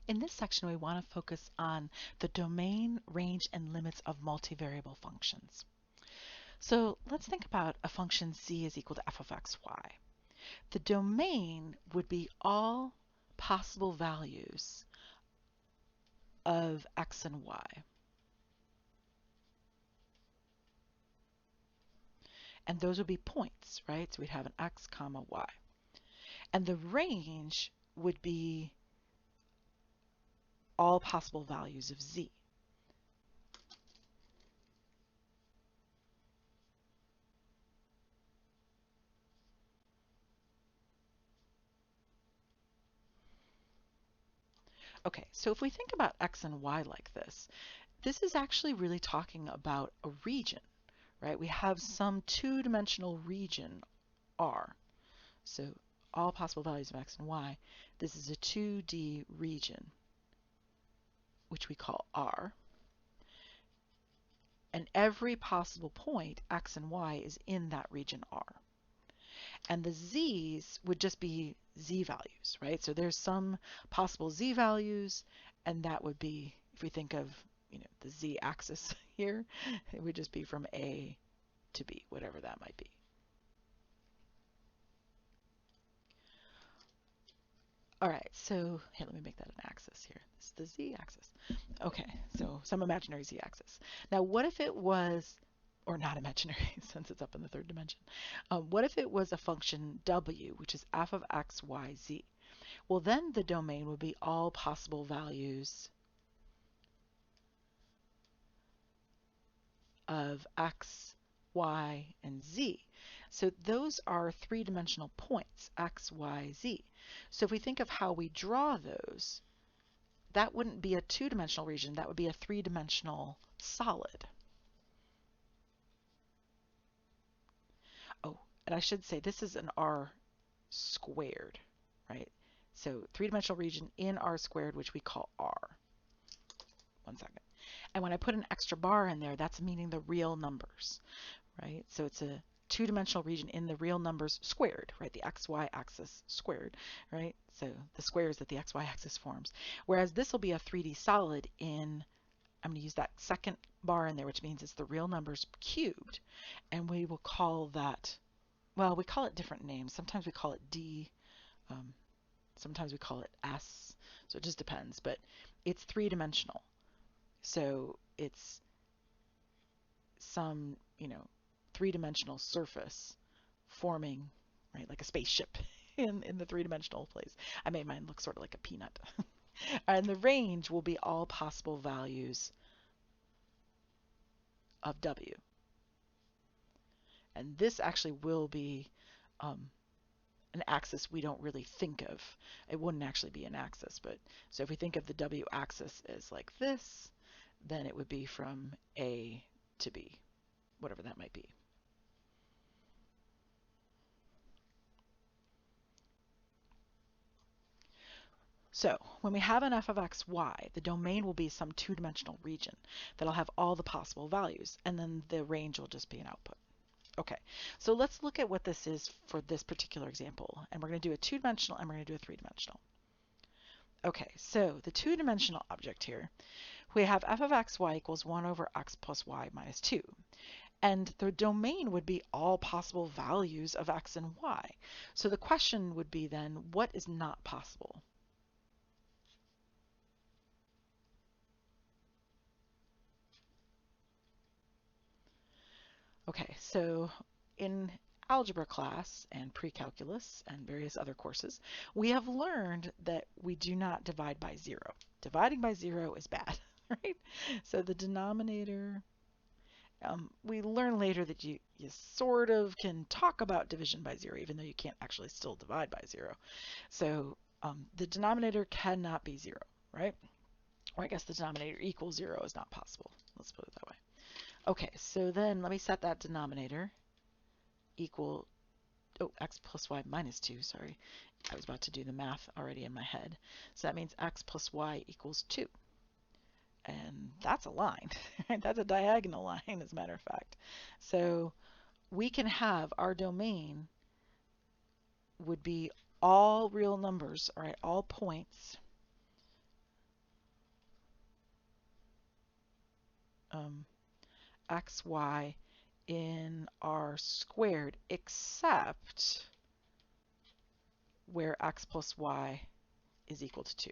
In this section, we want to focus on the domain, range, and limits of multivariable functions. So let's think about a function z is equal to f of x, y. The domain would be all possible values of x and y. And those would be points, right? So we'd have an x comma y. And the range would be all possible values of z. Okay, so if we think about x and y like this is actually really talking about a region, right? We have some two-dimensional region R. So all possible values of x and y. This is a 2D region, which we call R. And every possible point, x and y, is in that region R. And the z's would just be z values, right? So there's some possible z values, and that would be, if we think of, the z-axis here, it would just be from A to B, whatever that might be. All right, so here, let me make that an axis here. This is the z-axis. Okay, so some imaginary z-axis. Now, what if it was, or not imaginary since it's up in the third dimension, what if it was a function w, which is f of x, y, z? Well, then the domain would be all possible values of x, y, and z. So those are three-dimensional points, x, y, z. So if we think of how we draw those, that wouldn't be a two-dimensional region, that would be a three-dimensional solid. Oh, and I should say this is an R squared, right? So three-dimensional region in R squared, which we call R. One second. And when I put an extra bar in there, that's meaning the real numbers, right? So it's a two-dimensional region in the real numbers squared, right? The xy axis squared, right? So the squares that the xy axis forms. Whereas this will be a 3D solid in, I'm going to use that second bar in there, which means it's the real numbers cubed. And we will call that, well, we call it different names. Sometimes we call it D, sometimes we call it S. So it just depends, but it's three-dimensional. So it's some, three-dimensional surface forming, right, like a spaceship in the three-dimensional place. I made mine look sort of like a peanut. And the range will be all possible values of W. And this actually will be an axis we don't really think of. It wouldn't actually be an axis, but so if we think of the W axis as like this, then it would be from A to B, whatever that might be. So when we have an f of x, y, the domain will be some two-dimensional region that'll have all the possible values, and then the range will just be an output. Okay, so let's look at what this is for this particular example, and we're going to do a two-dimensional and we're going to do a three-dimensional. Okay, so the two-dimensional object here, we have f of x, y equals 1 over x plus y minus 2. And the domain would be all possible values of x and y. So the question would be then, what is not possible? Okay, so in algebra class and pre-calculus and various other courses, we have learned that we do not divide by zero. Dividing by zero is bad, right? So the denominator, we learn later that you sort of can talk about division by zero, even though you can't actually still divide by zero. So the denominator cannot be zero, right? Or I guess the denominator equals zero is not possible. Let's put it that way. Okay, so then let me set that denominator equal, x plus y minus 2, sorry. I was about to do the math already in my head. So that means x plus y equals 2. And that's a line. That's a diagonal line, as a matter of fact. So we can have our domain would be all real numbers, all right, all points um, xy in r squared except where x plus y is equal to 2.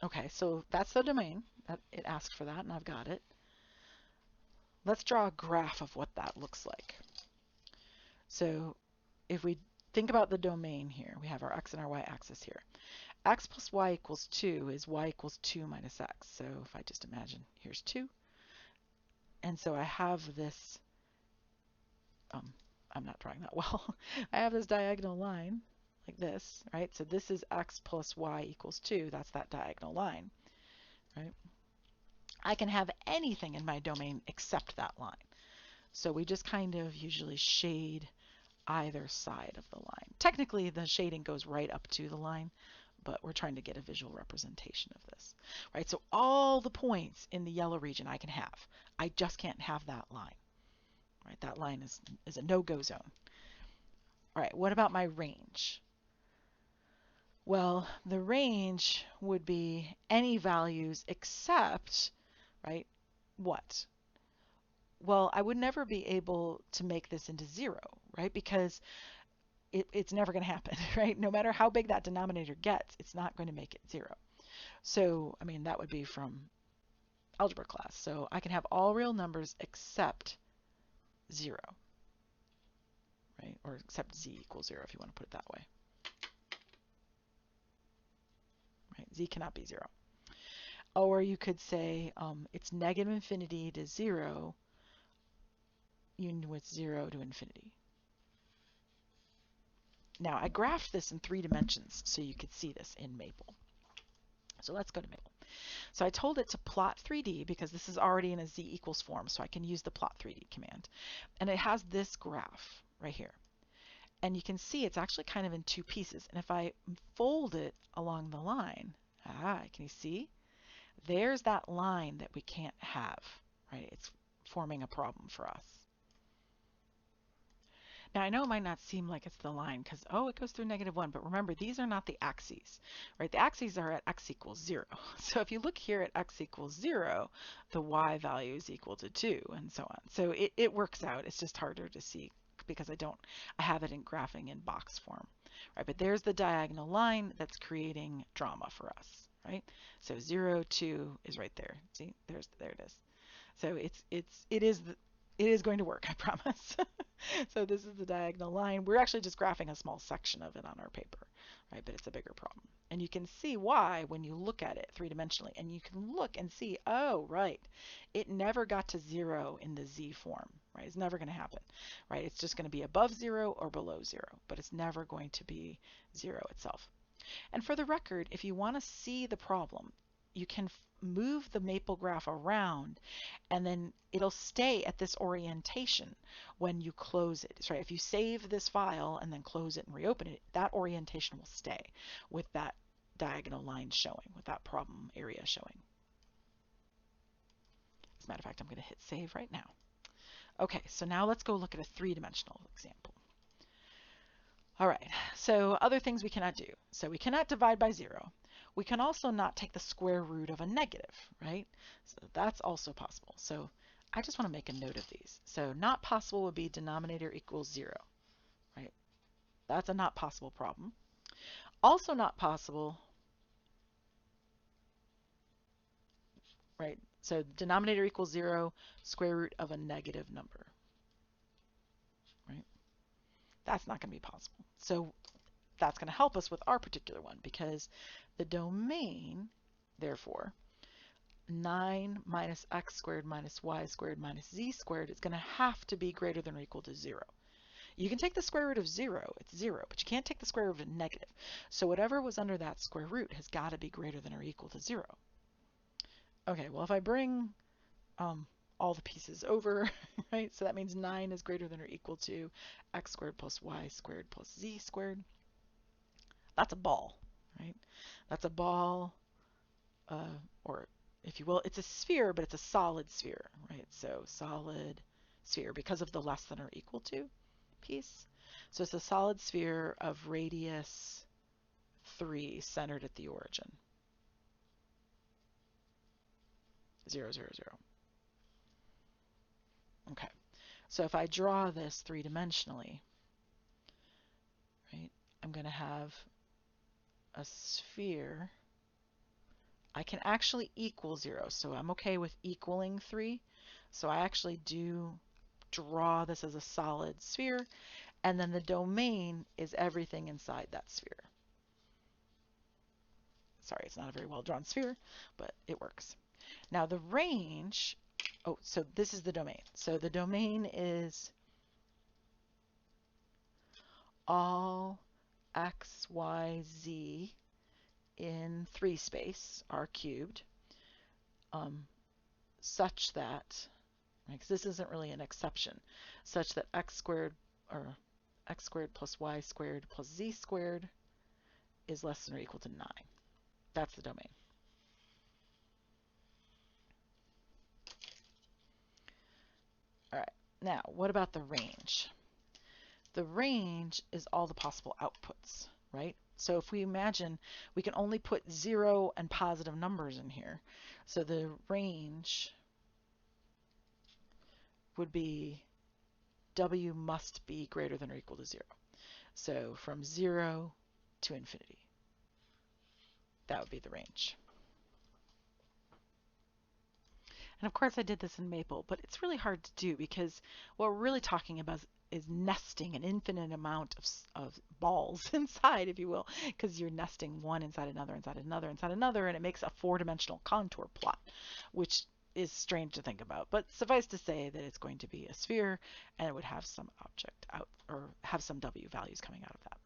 Okay, so that's the domain. It asked for that, and I've got it. Let's draw a graph of what that looks like. So if we think about the domain here, we have our x and our y axis here. X plus y equals 2 is y equals 2 minus x. So if I just imagine, here's 2. And so I have this, I'm not drawing that well. I have this diagonal line like this, right? So this is x plus y equals 2. That's that diagonal line, right? I can have anything in my domain except that line. So we just kind of usually shade either side of the line. Technically, the shading goes right up to the line, but we're trying to get a visual representation of this, right? So all the points in the yellow region I can have. I just can't have that line, right? That line is a no-go zone. All right, what about my range? Well, the range would be any values except, right, what? Well, I would never be able to make this into 0, right? Because it's never going to happen, right? No matter how big that denominator gets, it's not going to make it 0. So, I mean, that would be from algebra class. So I can have all real numbers except 0, right? Or except z equals 0 if you want to put it that way. Right? Z cannot be 0. Or you could say it's negative infinity to 0 union with 0 to infinity. Now, I graphed this in 3 dimensions so you could see this in Maple. So let's go to Maple. So I told it to plot 3D because this is already in a z equals form, so I can use the plot 3D command. And it has this graph right here. And you can see it's actually kind of in 2 pieces. And if I fold it along the line, can you see? There's that line that we can't have, right? It's forming a problem for us. Now, I know it might not seem like it's the line because, oh, it goes through -1, but remember, these are not the axes, right? The axes are at x equals 0. So if you look here at x equals 0, the y value is equal to 2, and so on. So it works out. It's just harder to see because I have it in graphing in box form, right? But there's the diagonal line that's creating drama for us, right? So 0, 2 is right there. See, there it is. So it is going to work, I promise. So this is the diagonal line. We're actually just graphing a small section of it on our paper, right? But it's a bigger problem. And you can see why when you look at it 3-dimensionally. And you can look and see, oh, right, it never got to 0 in the z form, right? It's never going to happen, right? It's just going to be above 0 or below 0, but it's never going to be 0 itself. And for the record, if you want to see the problem, you can move the maple graph around and then it'll stay at this orientation when you close it. So if you save this file and then close it and reopen it, that orientation will stay with that diagonal line showing, with that problem area showing. As a matter of fact, I'm going to hit save right now. Okay, so now let's go look at a 3-dimensional example. All right, so other things we cannot do. So we cannot divide by 0. We can also not take the square root of a negative, right? So that's also possible. So I just want to make a note of these. So not possible would be denominator equals 0, right? That's a not possible problem. Also not possible, right? So denominator equals 0, square root of a negative number, right? That's not going to be possible. So that's going to help us with our particular one because the domain, therefore, 9 minus x squared minus y squared minus z squared is going to have to be greater than or equal to 0. You can take the square root of 0, it's 0, but you can't take the square root of a negative. So whatever was under that square root has got to be greater than or equal to 0. Okay, well if I bring all the pieces over, right, so that means 9 is greater than or equal to x squared plus y squared plus z squared. That's a ball, right? That's a ball, or if you will, it's a sphere, but it's a solid sphere, right? So solid sphere because of the less than or equal to piece. So it's a solid sphere of radius 3 centered at the origin. 0, 0, 0. Okay, so if I draw this three-dimensionally, right, I'm going to have a sphere. I can actually equal 0, so I'm okay with equaling 3. So I actually do draw this as a solid sphere, and then the domain is everything inside that sphere. Sorry, it's not a very well drawn sphere, but it works. Now the range, oh, so this is the domain. So the domain is all x, y, z in 3 space, r cubed, such that, because this isn't really an exception, such that x squared, or x squared plus y squared plus z squared is less than or equal to 9. That's the domain. All right, now what about the range? The range is all the possible outputs, right? So if we imagine we can only put 0 and positive numbers in here, so the range would be w must be greater than or equal to 0. So from 0 to infinity. That would be the range. And of course I did this in Maple, but it's really hard to do because what we're really talking about is nesting an infinite amount of balls inside, if you will, because you're nesting one inside another, inside another, inside another, and it makes a 4-dimensional contour plot, which is strange to think about. But suffice to say that it's going to be a sphere, and it would have some object out, or have some W values coming out of that.